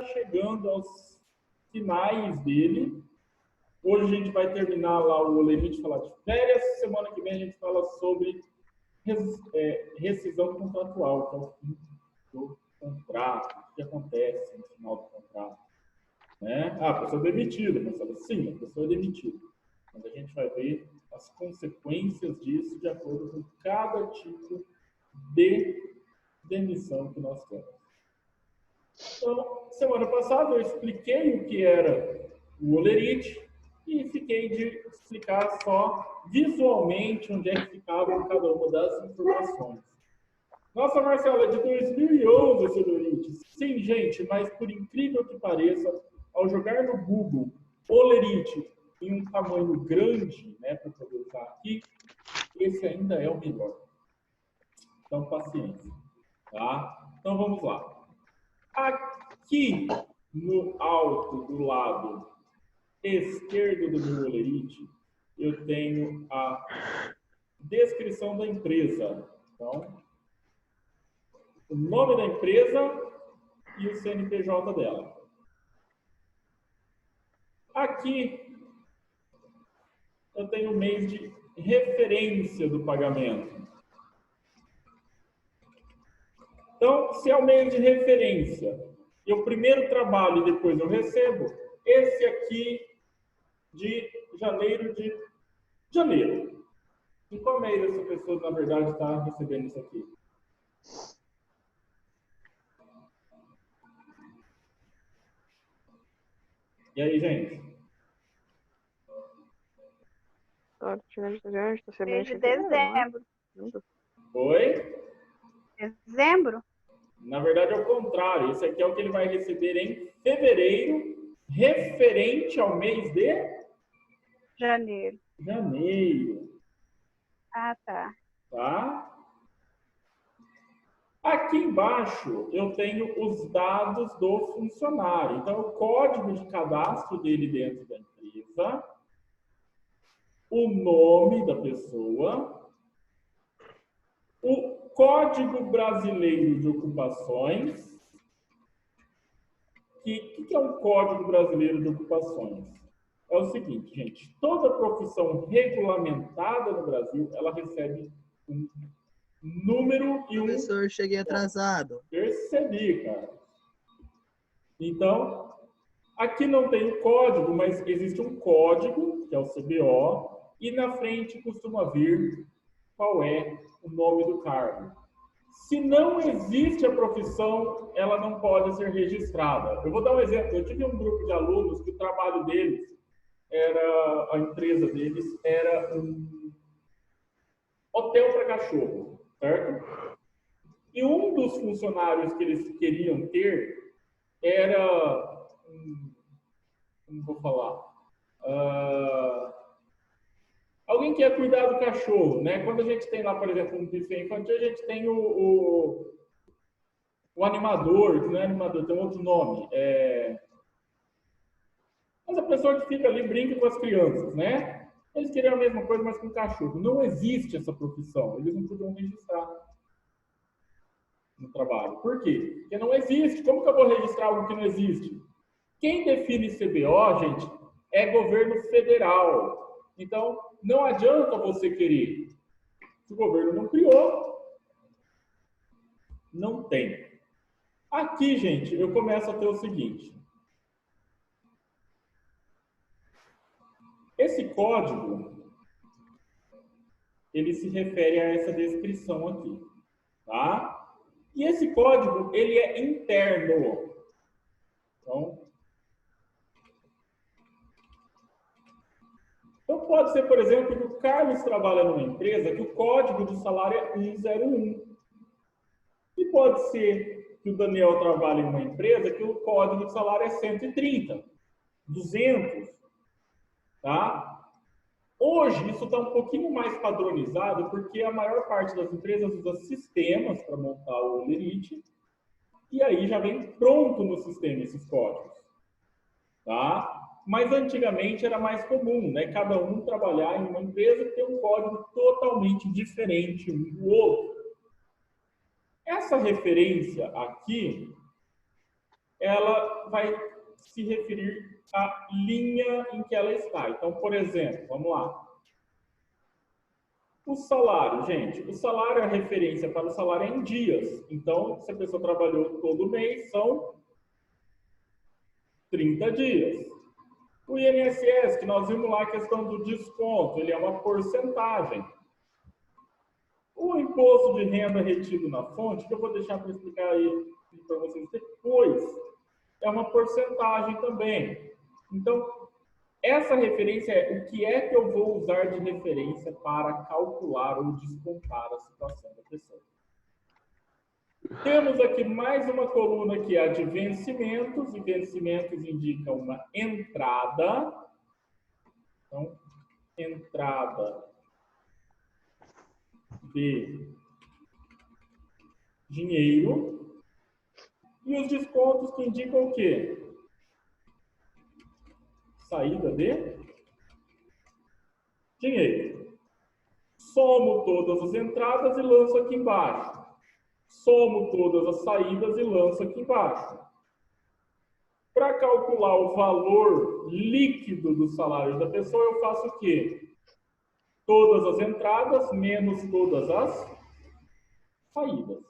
chegando aos finais dele. Hoje a gente vai terminar lá o Olerite falar de férias. Semana que vem a gente fala sobre rescisão contratual, que é o fim do contrato, o que acontece no final do contrato. Né? Ah, a pessoa é demitida, Marcelo. Sim, a pessoa é demitida. Mas a gente vai ver as consequências disso de acordo com cada tipo de demissão que nós temos. Então, semana passada eu expliquei o que era o Olerite e fiquei de explicar só visualmente onde é que ficava cada uma das informações. Nossa, Marcela, é de 2011 esse Olerite. Sim, gente, mas por incrível que pareça, ao jogar no Google Olerite em um tamanho grande, né, para poder usar aqui, esse ainda é o melhor. Então, paciência. Tá? Então, vamos lá. Aqui no alto do lado esquerdo do meu Olerite, eu tenho a descrição da empresa. Então, o nome da empresa e o CNPJ dela. Aqui eu tenho o mês de referência do pagamento. Então, se é o mês de referência, eu primeiro trabalho e depois eu recebo, esse aqui de janeiro de janeiro. Em qual mês essa pessoa, na verdade, está recebendo isso aqui? E aí, gente? Mês de dezembro. Oi? Dezembro? Na verdade, é o contrário. Esse aqui é o que ele vai receber em fevereiro, referente ao mês de janeiro. Janeiro. Ah, tá. Tá? Aqui embaixo eu tenho os dados do funcionário. Então, o código de cadastro dele dentro da empresa, o nome da pessoa, o Código Brasileiro de Ocupações. O que é um Código Brasileiro de Ocupações? É o seguinte, gente, toda profissão regulamentada no Brasil, ela recebe um número e um... Professor, cheguei atrasado. Percebi, cara. Então, aqui não tem o código, mas existe um código, que é o CBO, e na frente costuma vir qual é o nome do cargo. Se não existe a profissão, ela não pode ser registrada. Eu vou dar um exemplo. Eu tive um grupo de alunos que o trabalho deles era, a empresa deles era um hotel para cachorro, certo? E um dos funcionários que eles queriam ter era, como vou falar, alguém que ia cuidar do cachorro, né? Quando a gente tem lá, por exemplo, um buffet infantil, a gente tem o animador, que não é animador, tem outro nome. Mas a pessoa que fica ali brinca com as crianças, né? Eles queriam a mesma coisa, mas com cachorro. Não existe essa profissão. Eles não podiam registrar no trabalho. Por quê? Porque não existe. Como que eu vou registrar algo que não existe? Quem define CBO, gente, é governo federal. Então, não adianta você querer. Se o governo não criou, não tem. Aqui, gente, eu começo a ter o seguinte. Esse código, ele se refere a essa descrição aqui, tá? E esse código, ele é interno. Então pode ser, por exemplo, que o Carlos trabalha numa empresa que o código de salário é 101. E pode ser que o Daniel trabalhe em uma empresa que o código de salário é 130, 200, tá? Hoje, isso está um pouquinho mais padronizado, porque a maior parte das empresas usa sistemas para montar o Olerite, e aí já vem pronto no sistema esses códigos, tá? Mas antigamente era mais comum, né? Cada um trabalhar em uma empresa que tem um código totalmente diferente um do outro. Essa referência aqui ela vai se referir à linha em que ela está. Então, por exemplo, vamos lá. O salário, gente, o salário, a referência para o salário é em dias. Então, se a pessoa trabalhou todo mês, são 30 dias. O INSS, que nós vimos lá a questão do desconto, ele é uma porcentagem. O imposto de renda retido na fonte, que eu vou deixar para explicar aí para vocês depois, é uma porcentagem também. Então, essa referência é o que é que eu vou usar de referência para calcular ou descontar a situação da pessoa. Temos aqui mais uma coluna que é a de vencimentos, e vencimentos indica uma entrada. Então, entrada de dinheiro. E os descontos que indicam o quê? Saída de dinheiro. Somo todas as entradas e lanço aqui embaixo. Somo todas as saídas e lanço aqui embaixo. Para calcular o valor líquido do salário da pessoa, eu faço o quê? Todas as entradas menos todas as saídas.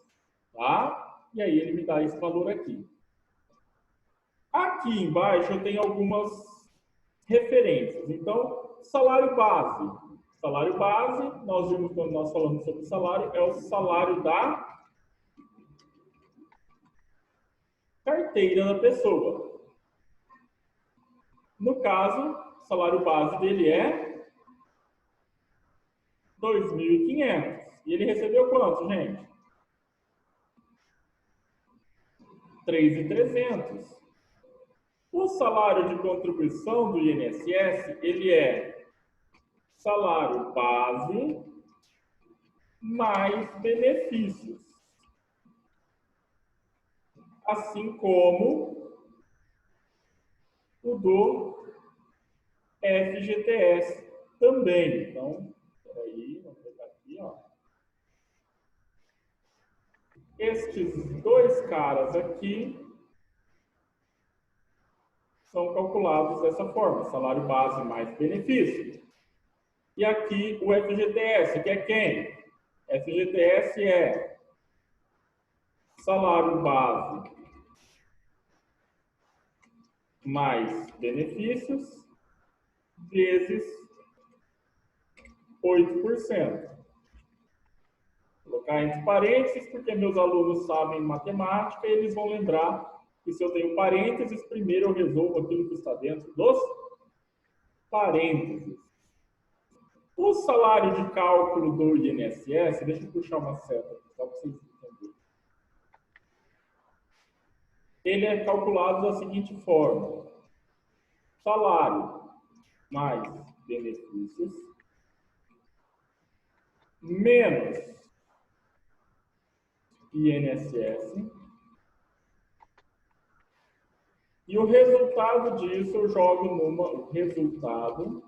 Tá? E aí ele me dá esse valor aqui. Aqui embaixo eu tenho algumas referências. Então, salário base. Salário base, nós vimos quando nós falamos sobre salário, é o salário da carteira da pessoa. No caso, o salário base dele é 2.500. E ele recebeu quanto, gente? 3.300. O salário de contribuição do INSS, ele é salário base mais benefícios. Assim como o do FGTS também. Então, peraí, vamos pegar aqui, ó. Estes dois caras aqui são calculados dessa forma, salário base mais benefício. E aqui o FGTS, que é quem? FGTS é salário base mais benefícios vezes 8%. Vou colocar entre parênteses, porque meus alunos sabem matemática e eles vão lembrar que se eu tenho parênteses, primeiro eu resolvo aquilo que está dentro dos parênteses. O salário de cálculo do INSS, deixa eu puxar uma seta aqui, só para vocês entenderem. Ele é calculado da seguinte forma: salário mais benefícios menos INSS. E o resultado disso eu jogo o resultado,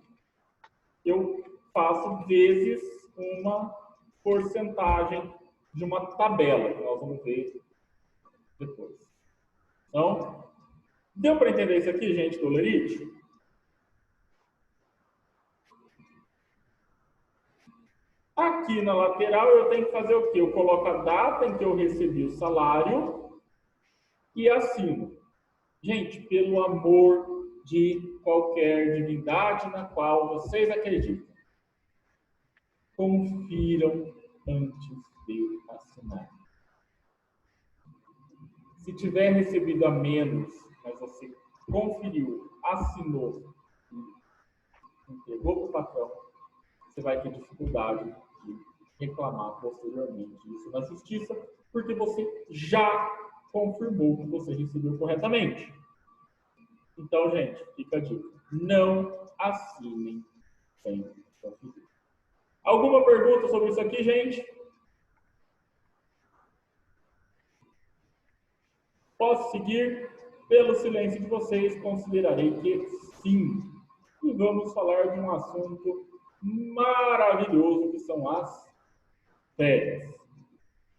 eu faço vezes uma porcentagem de uma tabela, que nós vamos ver depois. Então, deu para entender isso aqui, gente, do Lerite? Aqui na lateral eu tenho que fazer o quê? Eu coloco a data em que eu recebi o salário e assino. Gente, pelo amor de qualquer divindade na qual vocês acreditam, confiram antes de assinar. Se tiver recebido a menos, mas você conferiu, assinou e entregou para o patrão, você vai ter dificuldade de reclamar posteriormente isso na justiça, porque você já confirmou que você recebeu corretamente. Então, gente, fica a dica. Não assinem sem conferir. Alguma pergunta sobre isso aqui, gente? Posso seguir? Pelo silêncio de vocês, considerarei que sim. E vamos falar de um assunto maravilhoso, que são as férias.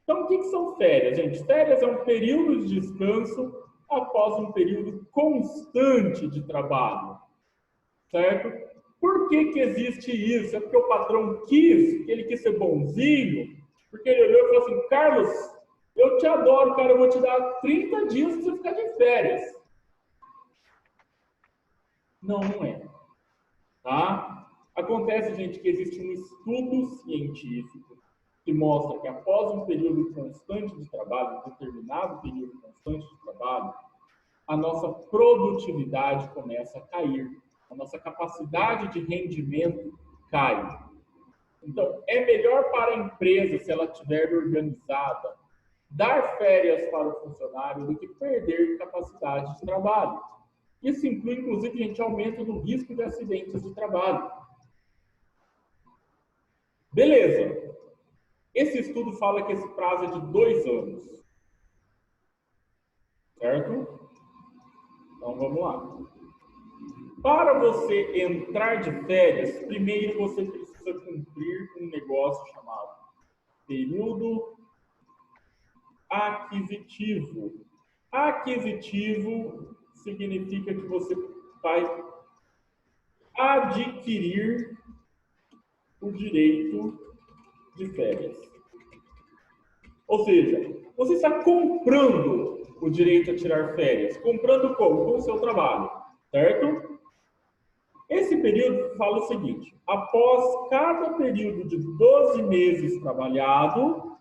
Então, o que são férias, gente? Férias é um período de descanso após um período constante de trabalho, certo? Por que que existe isso? É porque o patrão ele quis ser bonzinho, porque ele olhou e falou assim, Carlos, eu te adoro, cara, eu vou te dar 30 dias para você ficar de férias. Não, não é. Tá? Acontece, gente, que existe um estudo científico que mostra que após um período constante de trabalho, um determinado período constante de trabalho, a nossa produtividade começa a cair, a nossa capacidade de rendimento cai. Então, é melhor para a empresa, se ela estiver organizada, dar férias para o funcionário do que perder capacidade de trabalho. Isso inclui, inclusive, gente, aumento do risco de acidentes de trabalho. Beleza. Esse estudo fala que esse prazo é de 2 anos. Certo? Então, vamos lá. Para você entrar de férias, primeiro você precisa cumprir um negócio chamado período aquisitivo. Aquisitivo significa que você vai adquirir o direito de férias. Ou seja, você está comprando o direito a tirar férias. Comprando como? Com o seu trabalho, certo? Esse período fala o seguinte, após cada período de 12 meses trabalhado,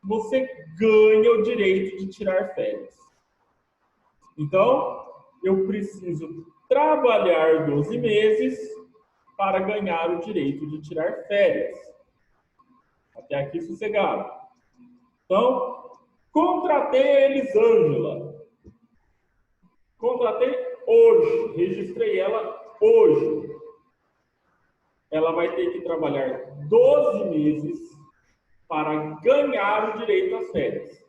você ganha o direito de tirar férias. Então, eu preciso trabalhar 12 meses para ganhar o direito de tirar férias. Até aqui sossegado. Então, contratei a Elisângela. Contratei hoje, registrei ela hoje. Ela vai ter que trabalhar 12 meses para ganhar o direito às férias.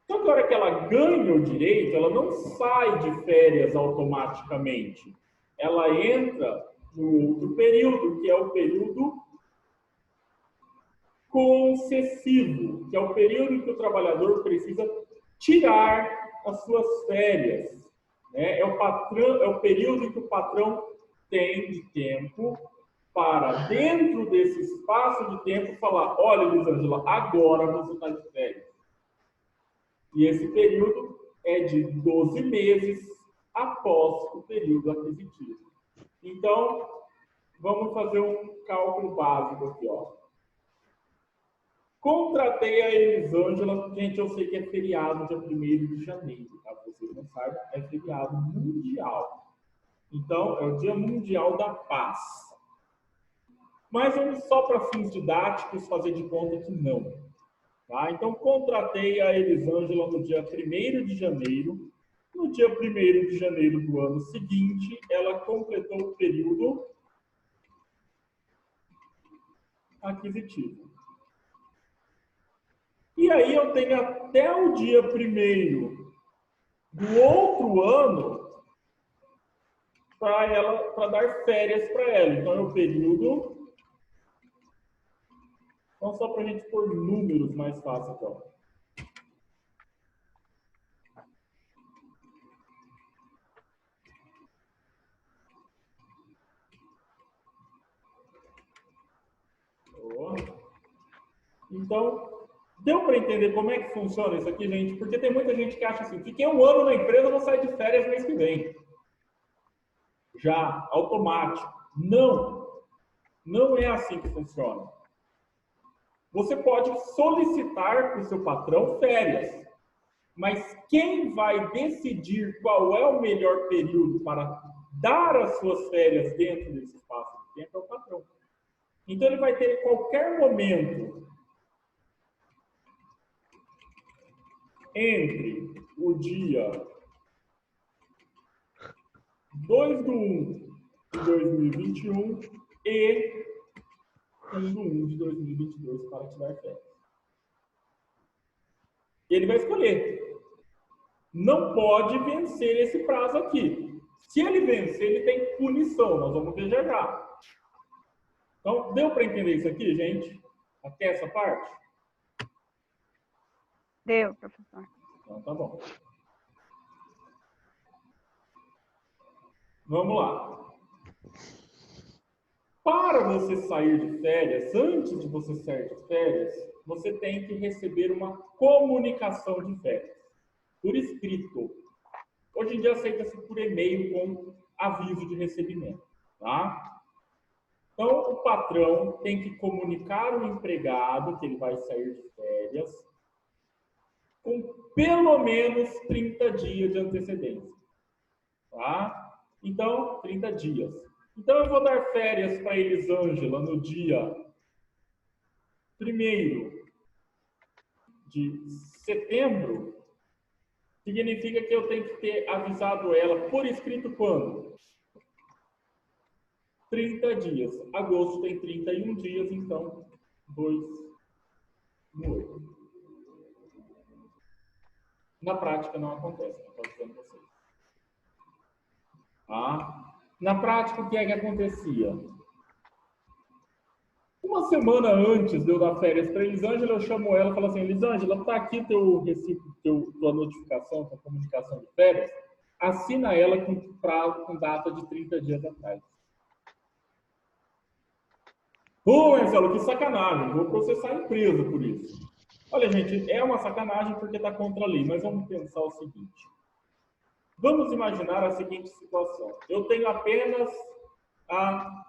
Só que a hora que ela ganha o direito, ela não sai de férias automaticamente. Ela entra no outro período, que é o período concessivo, que é o período em que o trabalhador precisa tirar as suas férias. Né? É o período em que o patrão tem de tempo para, dentro desse espaço de tempo, falar, olha, Elisângela, agora você está de férias. E esse período é de 12 meses após o período aquisitivo. Então, vamos fazer um cálculo básico aqui, ó. Contratei a Elisângela, gente, eu sei que é feriado dia 1º de janeiro, tá? Vocês não sabem, é feriado mundial. Então, é o Dia Mundial da Paz. Mas vamos só para fins didáticos fazer de conta que não. Tá? Então, contratei a Elisângela no dia 1º de janeiro. No dia 1º de janeiro do ano seguinte, ela completou o período aquisitivo. E aí eu tenho até o dia 1º do outro ano para dar férias para ela. Então, é o período... Então, só para a gente pôr números mais fácil aqui, ó. Então, deu para entender como é que funciona isso aqui, gente? Porque tem muita gente que acha assim, fiquei um ano na empresa, vou sair de férias mês que vem. Já, automático. Não. Não é assim que funciona. Você pode solicitar para o seu patrão férias, mas quem vai decidir qual é o melhor período para dar as suas férias dentro desse espaço de tempo é o patrão. Então, ele vai ter qualquer momento entre o dia 2/1 de 2021 e 1/1 de 2022 para tirar férias. Ele vai escolher. Não pode vencer esse prazo aqui. Se ele vencer, ele tem punição. Nós vamos ver já já. Então, deu para entender isso aqui, gente? Até essa parte? Deu, professor. Então tá bom. Vamos lá. Para você sair de férias, antes de você sair de férias, você tem que receber uma comunicação de férias, por escrito. Hoje em dia aceita-se por e-mail com aviso de recebimento, tá? Então, o patrão tem que comunicar ao empregado que ele vai sair de férias com pelo menos 30 dias de antecedência, tá? Então, 30 dias. Então, eu vou dar férias para Elisângela no dia 1º de setembro, significa que eu tenho que ter avisado ela por escrito quando? 30 dias. Agosto tem 31 dias, então 2 no 8. Na prática não acontece, estou dizendo a vocês. Tá? Na prática, o que é que acontecia? Uma semana antes de eu dar férias para Elisângela, eu chamo ela e falo assim: Elisângela, tá aqui teu recibo, tua notificação, tua comunicação de férias. Assina ela com prazo, com data de 30 dias atrás. Pô, Marcelo, que sacanagem, vou processar a empresa por isso. Olha, gente, é uma sacanagem porque está contra a lei, mas vamos pensar o seguinte. Vamos imaginar a seguinte situação. Eu tenho apenas a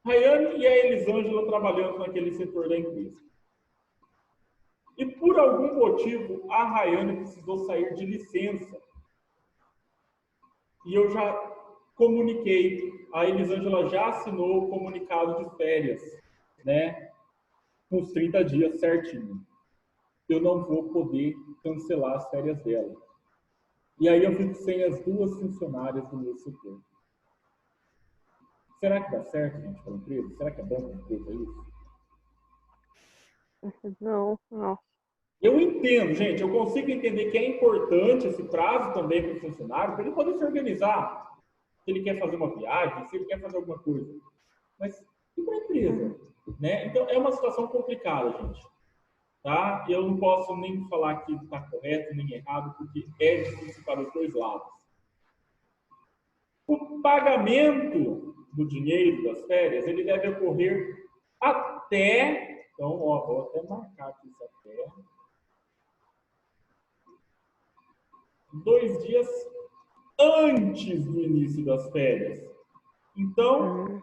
Rayane e a Elisângela trabalhando naquele setor da empresa. E por algum motivo, a Rayane precisou sair de licença. E eu já comuniquei, a Elisângela já assinou o comunicado de férias, né? Com os 30 dias certinho. Eu não vou poder cancelar as férias dela. E aí eu fico sem as duas funcionárias do meu setor. Será que dá certo, gente, para a empresa? Será que é bom para a empresa isso? Não. Eu entendo, gente, eu consigo entender que é importante esse prazo também para o funcionário, para ele poder se organizar. Se ele quer fazer uma viagem, se ele quer fazer alguma coisa. Mas e para a empresa? Né? Então, é uma situação complicada, gente. Tá? Eu não posso nem falar que está correto nem errado, porque é difícil para os dois lados. O pagamento do dinheiro das férias, ele deve ocorrer até... Então, ó, vou até marcar aqui isso até... 2 dias antes do início das férias. Então,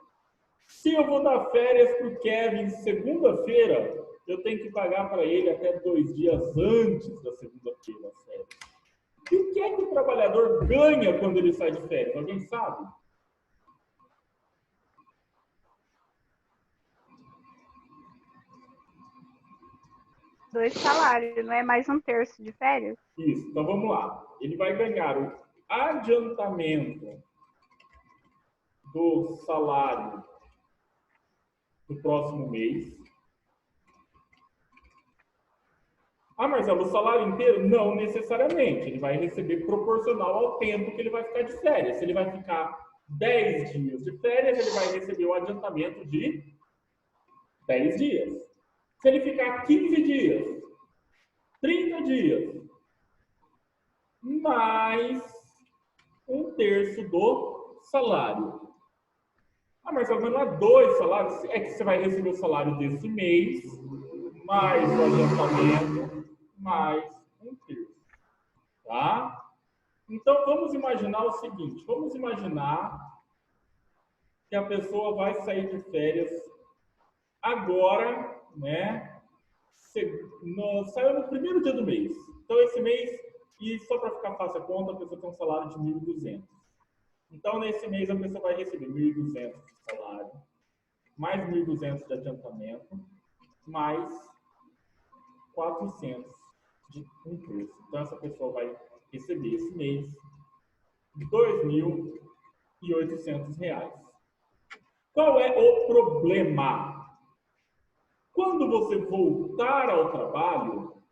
se eu vou dar férias para o Kevin segunda-feira, eu tenho que pagar para ele até 2 dias antes da segunda-feira as férias. E o que é que o trabalhador ganha quando ele sai de férias? Alguém sabe? Dois salários, não é mais 1/3 de férias? Isso, então vamos lá. Ele vai ganhar o adiantamento do salário do próximo mês. Ah, Marcelo, o salário inteiro? Não necessariamente. Ele vai receber proporcional ao tempo que ele vai ficar de férias. Se ele vai ficar 10 dias de férias, ele vai receber o adiantamento de 10 dias. Se ele ficar 15 dias, 30 dias, mais 1/3 do salário. Ah, Marcelo, mas não é 2 salários? É que você vai receber o salário desse mês, mais o adiantamento, mais 1/3. Tá? Então, vamos imaginar o seguinte. Vamos imaginar que a pessoa vai sair de férias agora, né? Saiu no primeiro dia do mês. Então, esse mês, e só para ficar fácil a conta, a pessoa tem um salário de 1.200. Então, nesse mês, a pessoa vai receber 1.200 de salário, mais 1.200 de adiantamento, mais 400 de 1/3. Então, essa pessoa vai receber esse mês R$ 2.800. Qual é o problema? Quando você voltar ao trabalho,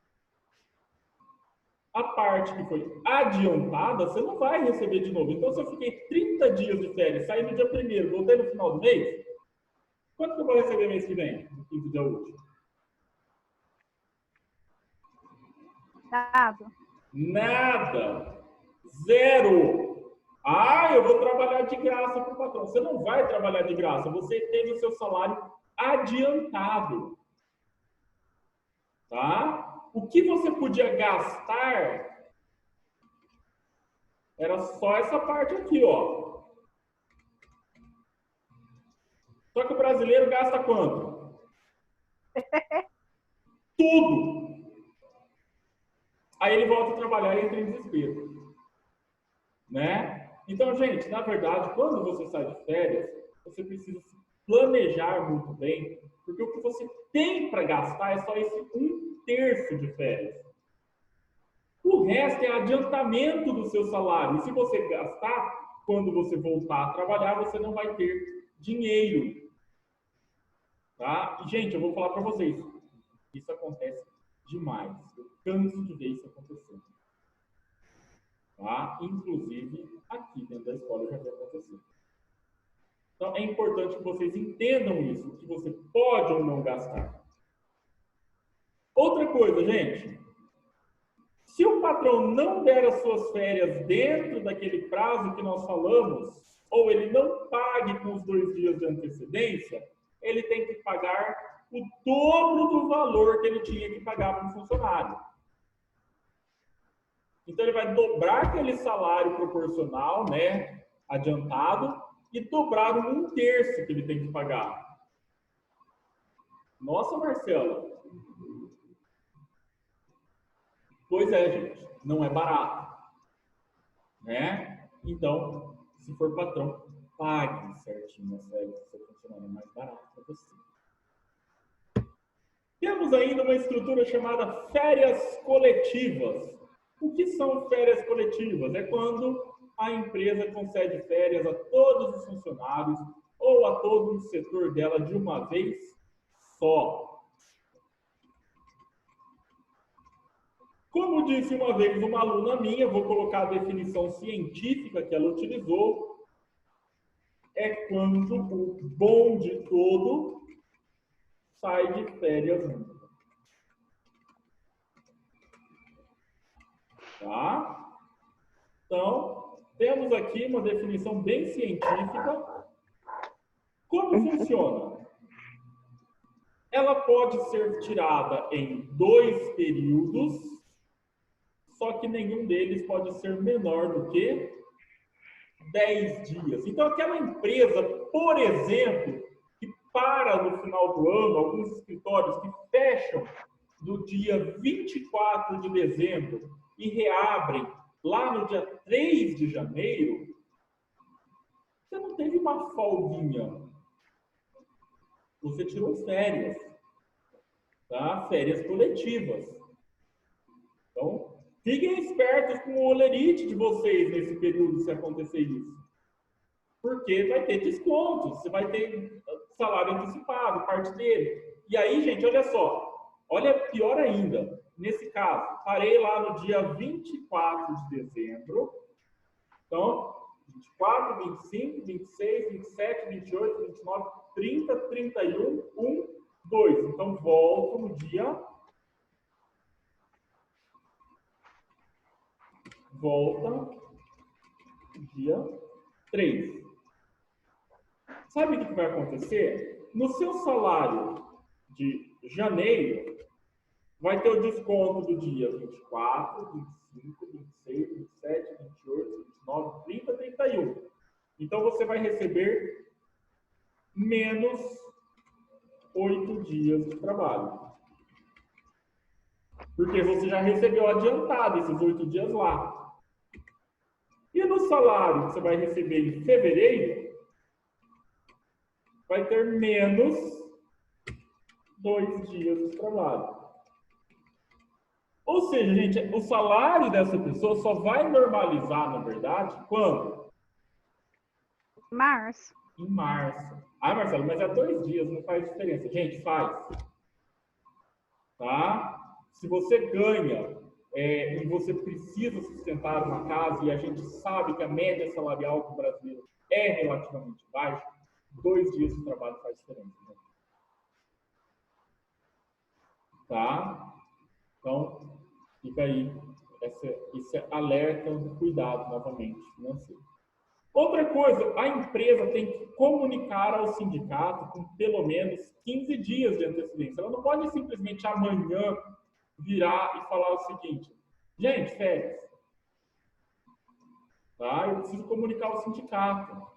a parte que foi adiantada, você não vai receber de novo. Então, se eu fiquei 30 dias de férias, saí no dia 1º, voltei no final do mês, quanto que eu vou receber mês que vem, no 15 dia útil? Dado. Nada. Zero. Ah, eu vou trabalhar de graça para o patrão. Você não vai trabalhar de graça. Você teve o seu salário adiantado. Tá? O que você podia gastar era só essa parte aqui, ó. Só que o brasileiro gasta quanto? Tudo. Aí ele volta a trabalhar e entra em desespero. Né? Então, gente, na verdade, quando você sai de férias, você precisa se planejar muito bem, porque o que você tem para gastar é só esse 1/3 de férias. O resto é adiantamento do seu salário. E se você gastar, quando você voltar a trabalhar, você não vai ter dinheiro. Tá? E, gente, eu vou falar para vocês, isso acontece demais. Eu canso de ver isso acontecendo. Tá? Inclusive, aqui dentro da escola já vai acontecer. Então, é importante que vocês entendam isso, o que você pode ou não gastar. Outra coisa, gente. Se o patrão não der as suas férias dentro daquele prazo que nós falamos, ou ele não pague com os 2 dias de antecedência, ele tem que pagar o dobro do valor que ele tinha que pagar para o funcionário. Então, ele vai dobrar aquele salário proporcional, né, adiantado, e dobrar o 1/3 que ele tem que pagar. Nossa, Marcelo. Pois é, gente. Não é barato. Né? Então, se for patrão, pague certinho as férias do seu funcionário, é mais barato para você. Temos ainda uma estrutura chamada férias coletivas. O que são férias coletivas? É quando a empresa concede férias a todos os funcionários ou a todo o setor dela de uma vez só. Como disse uma vez uma aluna minha, vou colocar a definição científica que ela utilizou, é quando o bonde todo sai de férias junto. Tá? Então, temos aqui uma definição bem científica. Como funciona? Ela pode ser tirada em 2 períodos, só que nenhum deles pode ser menor do que 10 dias. Então, aquela empresa, por exemplo, que para no final do ano, alguns escritórios que fecham no dia 24 de dezembro e reabrem lá no dia 3 de janeiro, você não teve uma folguinha. Você tirou férias, tá? Férias coletivas. Então, fiquem espertos com o holerite de vocês nesse período, se acontecer isso. Porque vai ter desconto, você vai ter salário antecipado, parte dele. E aí, gente, olha só. Olha, pior ainda. Nesse caso, parei lá no dia 24 de dezembro. Então, 24, 25, 26, 27, 28, 29, 30, 31, 1, 2. Então, volto no dia... Volta dia 3. Sabe o que vai acontecer? No seu salário de janeiro, vai ter o desconto do dia 24, 25, 26, 27, 28, 29, 30, 31. Então, você vai receber menos 8 dias de trabalho. Porque você já recebeu adiantado esses 8 dias lá. E no salário que você vai receber em fevereiro, vai ter menos 2 dias de trabalho. Ou seja, gente, o salário dessa pessoa só vai normalizar, na verdade, quando? Março. Em março. Ah, Marcelo, mas é 2 dias, não faz diferença. Gente, faz. Tá? Se você ganha e você precisa sustentar uma casa, e a gente sabe que a média salarial do brasileiro é relativamente baixa, 2 dias de trabalho faz diferença. Né? Tá? Então, Fica aí esse alerta, cuidado novamente, financeiro. Outra coisa, a empresa tem que comunicar ao sindicato com pelo menos 15 dias de antecedência. Ela não pode simplesmente amanhã virar e falar o seguinte: gente, férias. Tá? Eu preciso comunicar ao sindicato.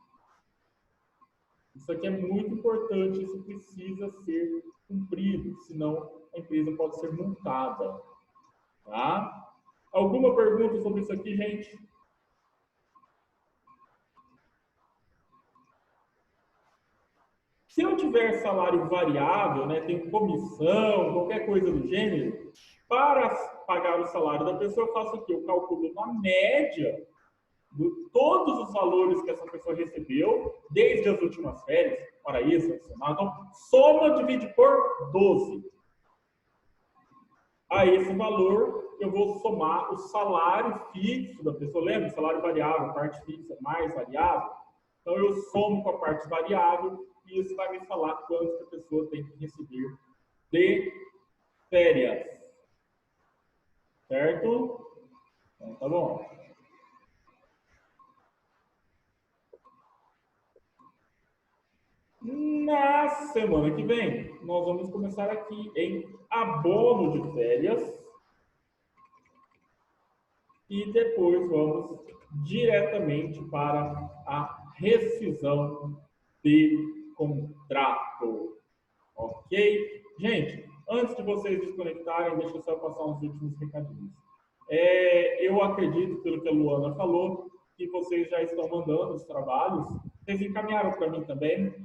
Isso aqui é muito importante, isso precisa ser cumprido, senão a empresa pode ser multada. Tá? Alguma pergunta sobre isso aqui, gente? Se eu tiver salário variável, né, tenho comissão, qualquer coisa do gênero, para pagar o salário da pessoa, eu faço o quê? Eu calculo na média de todos os valores que essa pessoa recebeu, desde as últimas férias, para isso, adicional. Então, soma, divide por 12. A esse valor, eu vou somar o salário fixo da pessoa. Lembra? Salário variável, parte fixa mais variável. Então, eu somo com a parte variável e isso vai me falar quanto que a pessoa tem que receber de férias. Certo? Então, tá bom. Na semana que vem, nós vamos começar aqui em abono de férias e depois vamos diretamente para a rescisão de contrato. Ok? Gente, antes de vocês desconectarem, deixa eu só passar uns últimos recadinhos. Eu acredito, pelo que a Luana falou, que vocês já estão mandando os trabalhos. Vocês encaminharam para mim também?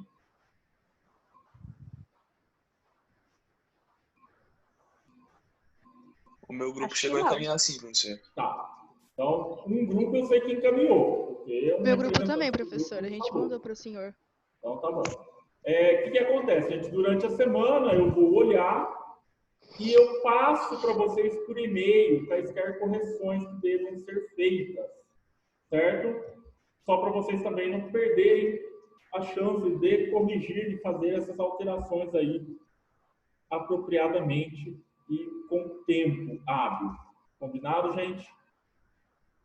O meu grupo Acho que chegou a não. encaminhar sim, professor. Tá. Então, um grupo eu sei que encaminhou. Porque Meu grupo também, professor. A gente mandou para o senhor. Então, tá bom. O que acontece, gente? Durante a semana eu vou olhar e eu passo para vocês por e-mail quaisquer correções que devam ser feitas. Certo? Só para vocês também não perderem a chance de corrigir e fazer essas alterações aí apropriadamente e com tempo hábil. Combinado, gente?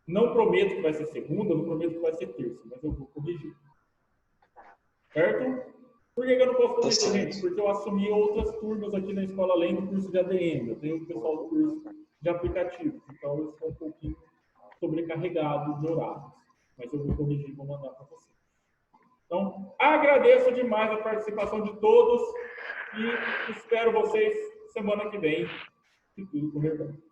Não prometo que vai ser segunda, não prometo que vai ser terça, mas eu vou corrigir. Certo? Por que eu não posso corrigir, gente? Porque eu assumi outras turmas aqui na escola, além do curso de ADM. Eu tenho o pessoal do curso de aplicativos. Então, eu estou um pouquinho sobrecarregado de horários. Mas eu vou corrigir e vou mandar para vocês. Então, agradeço demais a participação de todos e espero vocês semana que vem, se tudo correr bem.